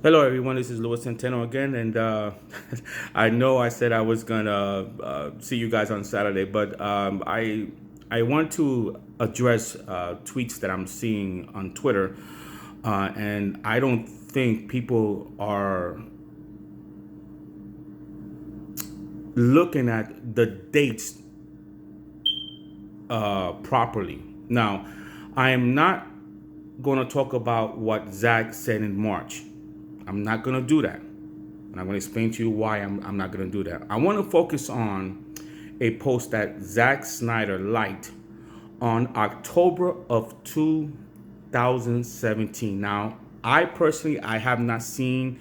Hello, everyone. This is Centeno again, and I know I said I was gonna see you guys on Saturday, but I want to address tweets that I'm seeing on Twitter, and I don't think people are looking at the dates properly. Now, I am not going to talk about what Zack said in March. I'm not going to do that. And I'm going to explain to you why I'm not going to do that. I want to focus on a post that Zack Snyder liked on October of 2017. Now, I have not seen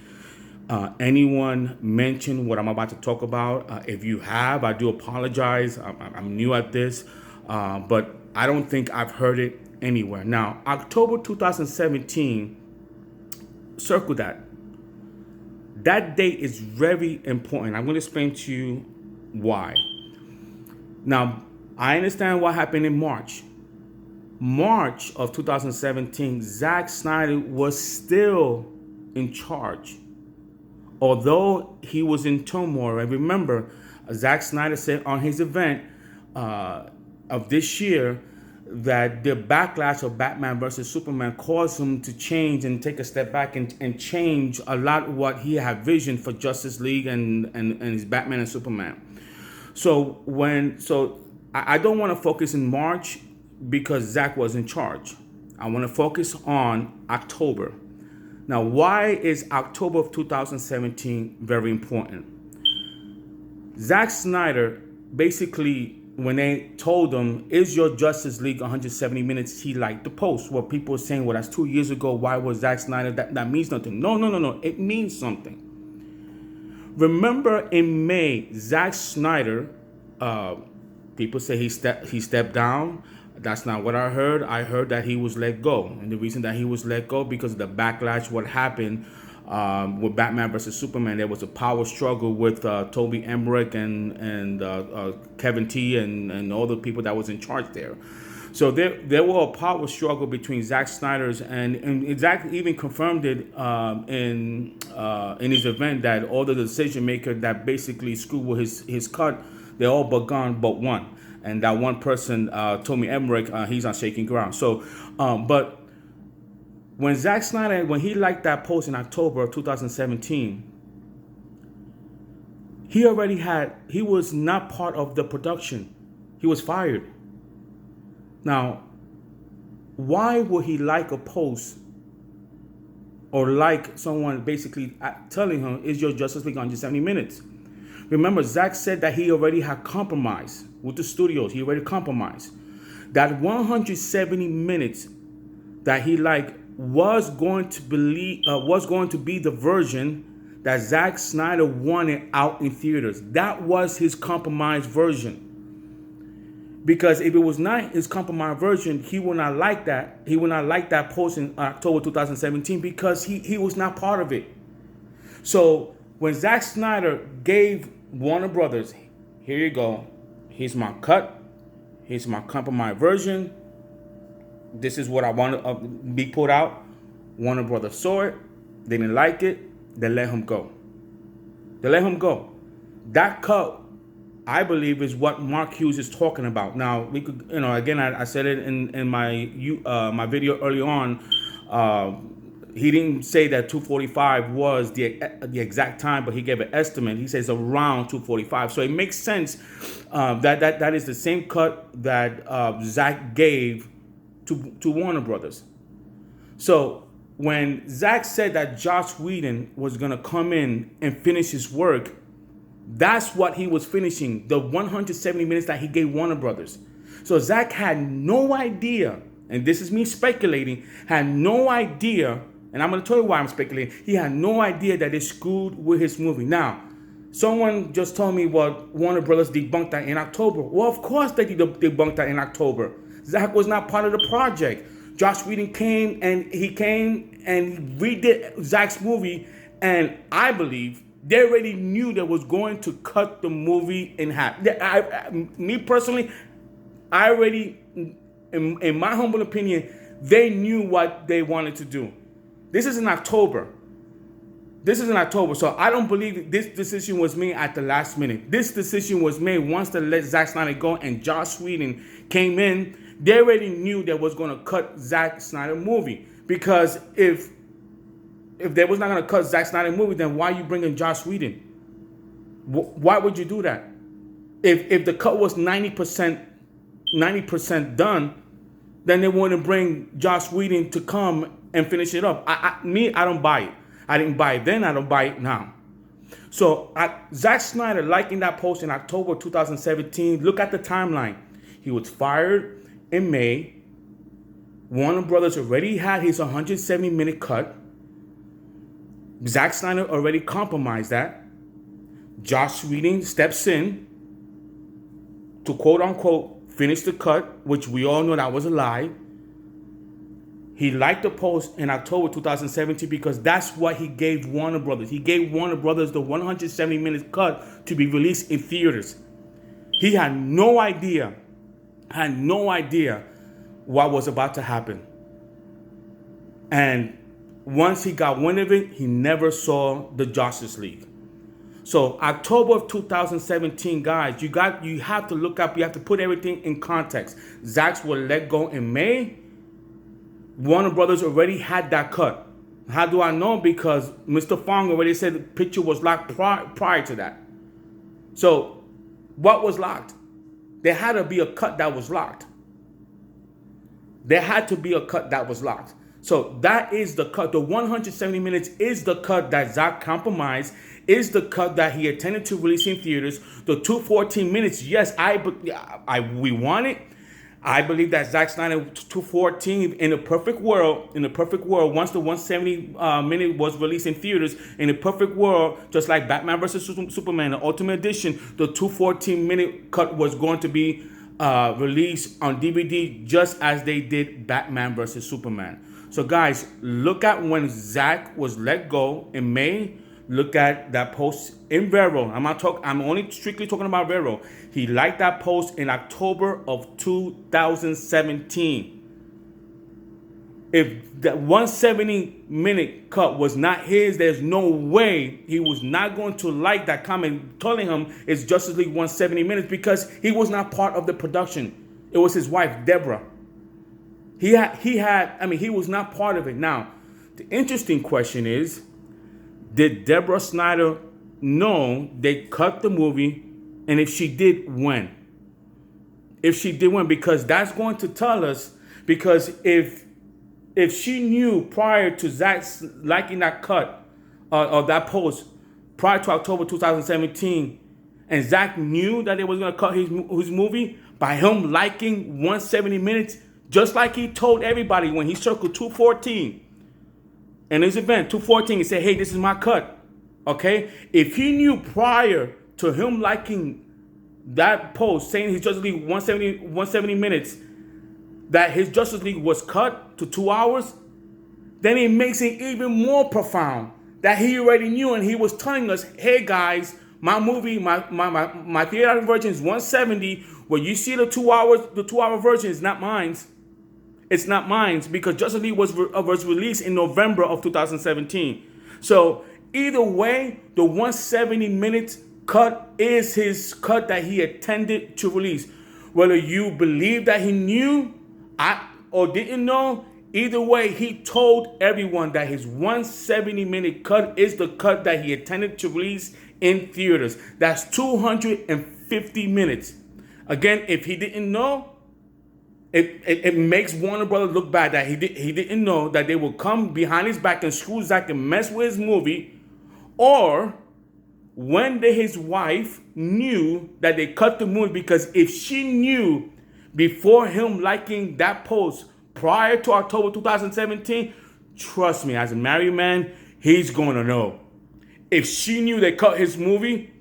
anyone mention what I'm about to talk about. If you have, I do apologize. I'm new at this, but I don't think I've heard it anywhere. Now, October 2017, circle that. That date is very important. I'm going to explain to you why. Now, I understand what happened in March. March of 2017, Zack Snyder was still in charge. Although he was in turmoil. And remember, Zack Snyder said on his event of this year that the backlash of Batman versus Superman caused him to change and take a step back and change a lot of what he had visioned for Justice League and his Batman and Superman. So I don't want to focus in March because Zack was in charge. I want to focus on October. Now, why is October of 2017 very important? Zack Snyder basically, when they told him, is your Justice League 170 minutes, he liked the post. Where people were saying, well, that's 2 years ago. Why was Zack Snyder? That means nothing. No. It means something. Remember in May, Zack Snyder, people say he stepped down. That's not what I heard. I heard that he was let go. And the reason that he was let go because of the backlash, what happened with Batman versus Superman, there was a power struggle with Toby Emmerich and Kevin T and all the people that was in charge there. So there were a power struggle between Zack Snyder's and Zack even confirmed it in his event that all the decision makers that basically screwed with his cut, they're all but gone but one. And that one person, Tommy Emmerich, he's on shaking ground. So, but when Zack Snyder, when he liked that post in October of 2017, he was not part of the production. He was fired. Now, why would he like a post or like someone basically telling him, is your Justice League 170 minutes? Remember, Zack said that he already had compromised with the studios. He already compromised. That 170 minutes that he liked was going to be the version that Zack Snyder wanted out in theaters. That was his compromised version. Because if it was not his compromised version, he would not like that. He would not like that post in October 2017 because he was not part of it. So when Zack Snyder gave Warner Brothers, here you go. Here's my cut. Here's my compromised version. This is what I want to be put out. Warner Brothers saw it. They didn't like it. They let him go. That cut, I believe, is what Mark Hughes is talking about. Now, we could, again, I said it in my video early on. He didn't say that 2:45 was the exact time, but he gave an estimate. He says around 2:45. So it makes sense that is the same cut that Zack gave to Warner Brothers. So when Zack said that Joss Whedon was going to come in and finish his work, that's what he was finishing, the 170 minutes that he gave Warner Brothers. So Zack had no idea, and this is me speculating, had no idea. And I'm going to tell you why I'm speculating. He had no idea that they screwed with his movie. Now, someone just told me, well, Warner Brothers debunked that in October. Well, of course they debunked that in October. Zack was not part of the project. Joss Whedon came and he redid Zack's movie. And I believe they already knew they was going to cut the movie in half. Me personally, I already, in my humble opinion, they knew what they wanted to do. This is in October. This is in October, so I don't believe this decision was made at the last minute. This decision was made once they let Zack Snyder go and Joss Whedon came in. They already knew they was going to cut Zack Snyder movie, because if they was not going to cut Zack Snyder movie, then why are you bringing Joss Whedon? Why would you do that? If the cut was 90% done, then they wouldn't bring Joss Whedon to come and finish it up. I don't buy it. I didn't buy it then. I don't buy it now. So Zack Snyder, liking that post in October 2017, look at the timeline. He was fired in May. Warner Brothers already had his 170-minute cut. Zack Snyder already compromised that. Joss Whedon steps in to quote-unquote finish the cut, which we all know that was a lie. He liked the post in October 2017 because that's what he gave Warner Brothers. He gave Warner Brothers the 170-minute cut to be released in theaters. He had no idea what was about to happen. And once he got wind of it, he never saw the Justice League. So October of 2017, guys, you have to look up, you have to put everything in context. Zack was let go in May. Warner Brothers already had that cut. How do I know? Because Mr. Fong already said the picture was locked prior to that. So what was locked? There had to be a cut that was locked. There had to be a cut that was locked. So that is the cut. The 170 minutes is the cut that Zack compromised, is the cut that he intended to release in theaters. The 214 minutes, yes, we want it. I believe that Zack Snyder 214 in a perfect world, once the 170 minute was released in theaters, in a perfect world, just like Batman vs. Superman, the Ultimate Edition, the 214 minute cut was going to be released on DVD just as they did Batman vs. Superman. So guys, look at when Zack was let go in May. Look at that post in Vero. I'm only strictly talking about Vero. He liked that post in October of 2017. If that 170-minute cut was not his, there's no way he was not going to like that comment telling him it's Justice League 170 minutes, because he was not part of the production. It was his wife, Deborah. He was not part of it. Now, the interesting question is, did Deborah Snyder know they cut the movie? And if she did, when? If she did, when? Because that's going to tell us, because if she knew prior to Zack liking that cut or that post prior to October 2017, and Zack knew that they was going to cut his movie by him liking 170 minutes, just like he told everybody when he circled 214 in his event, 214, he said, hey, this is my cut, okay? If he knew prior to him liking that post, saying his Justice League 170 minutes, that his Justice League was cut to 2 hours, then it makes it even more profound that he already knew, and he was telling us, hey guys, my movie, my theatrical version is 170. Where you see the 2 hour version is not mine. It's not mine, because Justice League was released in November of 2017. So either way, the 170 minutes cut is his cut that he intended to release. Whether you believe that he knew or didn't know, either way, he told everyone that his 170-minute cut is the cut that he intended to release in theaters. That's 250 minutes. Again, if he didn't know, it makes Warner Brothers look bad that he didn't know that they would come behind his back and screw Zack and mess with his movie, or when his wife knew that they cut the movie, because if she knew before him liking that post prior to October 2017, trust me, as a married man, he's going to know. If she knew they cut his movie,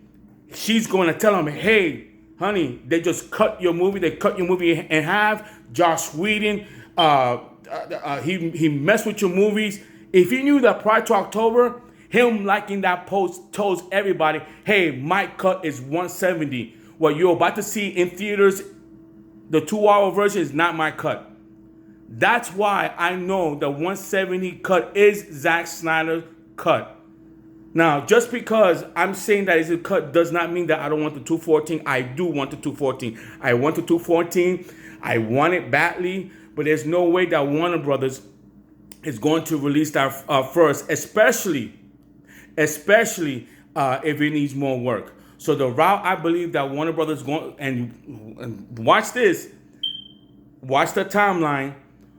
she's going to tell him, hey, honey, they just cut your movie. They cut your movie in half. Joss Whedon, he messed with your movies. If he knew that prior to October, him liking that post tells everybody, hey, my cut is 170. What you're about to see in theaters, the 2 hour version, is not my cut. That's why I know the 170 cut is Zack Snyder's cut. Now, just because I'm saying that it's a cut does not mean that I don't want the 214. I do want the 214. I want the 214. I want it badly, but there's no way that Warner Brothers is going to release that first, especially if it needs more work. So the route I believe that Warner Brothers going, and watch this, watch the timeline.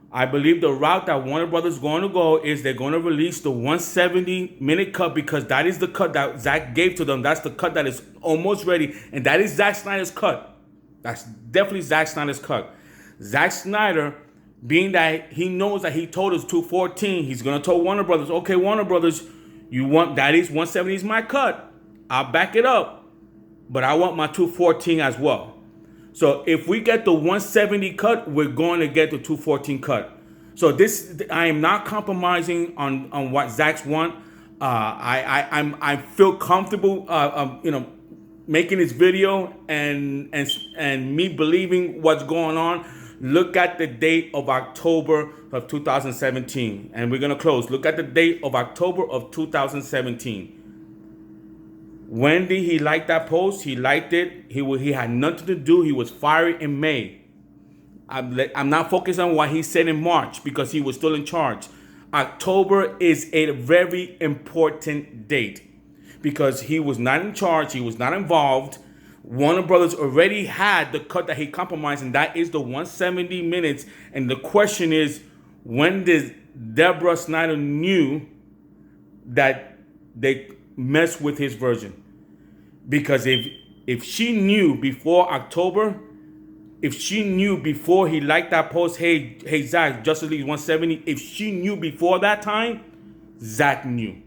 I believe the route that Warner Brothers is going to go is they're going to release the 170-minute cut, because that is the cut that Zack gave to them. That's the cut that is almost ready, and that is Zack Snyder's cut. That's definitely Zack Snyder's cut. Zack Snyder, being that he knows that he told us 214, he's going to tell Warner Brothers, okay, Warner Brothers, you want, that is 170 is my cut. I'll back it up, but I want my 214 as well. So if we get the 170 cut, we're going to get the 214 cut. So this, I am not compromising on what Zack's want. I feel comfortable, making this video and me believing what's going on. Look at the date of October of 2017, and we're gonna close. Look at the date of October of 2017. When did he like that post? He liked it. He had nothing to do. He was fired in May. I'm not focused on what he said in March because he was still in charge. October is a very important date because he was not in charge. He was not involved. Warner Brothers already had the cut that he compromised, and that is the 170 minutes. And the question is, when did Deborah Snyder knew that they mess with his version? Because if she knew before October, if she knew before he liked that post, hey Zack, Justice League 170, if she knew before that time, Zack knew.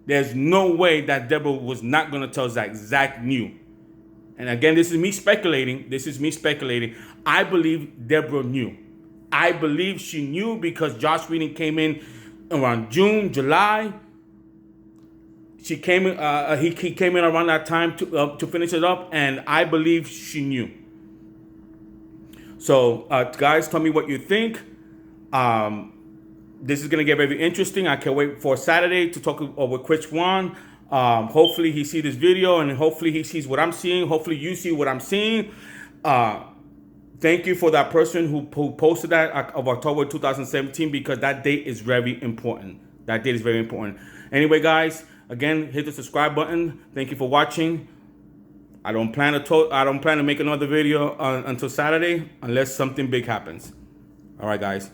There's no way that Deborah was not going to tell Zack. Zack knew. And again, this is me speculating. I believe Deborah knew. I believe she knew because Josh Whedon came in around June, July. She came in. He came in around that time to finish it up, and I believe she knew. So, guys, tell me what you think. This is gonna get very interesting. I can't wait for Saturday to talk with Chris Wan. Hopefully he sees this video, and hopefully he sees what I'm seeing. Hopefully you see what I'm seeing. Thank you for that person who posted that of October 2017, because that date is very important. That date is very important. Anyway, guys, again, hit the subscribe button. Thank you for watching. I don't plan to make another video until Saturday unless something big happens. All right, guys.